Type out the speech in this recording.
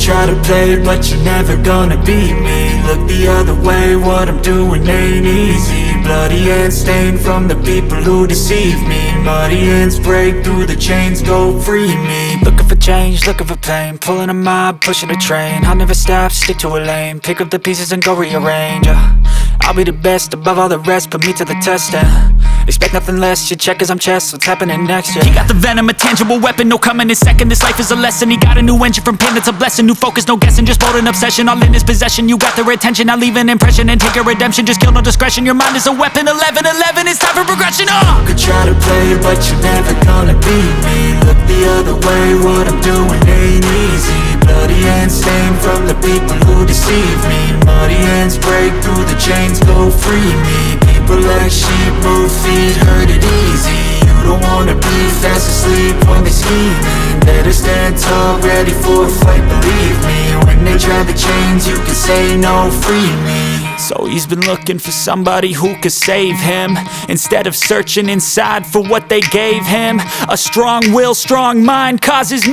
try to play, but you're never gonna beat me. Look the other way, what I'm doing ain't easy. Bloody hands stained from the people who deceive me. Muddy hands break through the chains, go free me. Looking for change, looking for pain, pulling a mob, pushing a train. I'll never stop, stick to a lane, pick up the pieces and go rearrange. I'll be the best above all the rest, put me to the test and expect nothing less, your check is I'm chess, what's happening next, yeah. He got the venom, a tangible weapon, no coming in second. This life is a lesson, he got a new engine from pain, it's a blessing. New focus, no guessing, just bold and obsession. All in his possession, you got their attention. I'll leave an impression and take your redemption. Just kill, no discretion, your mind is a weapon. 11-11, it's time for progression, You could try to play, but you're never gonna beat me. Look the other way, what I'm doing ain't easy. Bloody hands stained from the people who deceive me. Muddy hands break through the chains, go free me. People like sheep move feet, hurt it easy. You don't wanna be fast asleep when they scheming. Better stand tall, ready for a fight, believe me. When they try the chains, you can say no, free me. So he's been looking for somebody who could save him, instead of searching inside for what they gave him. A strong will, strong mind causes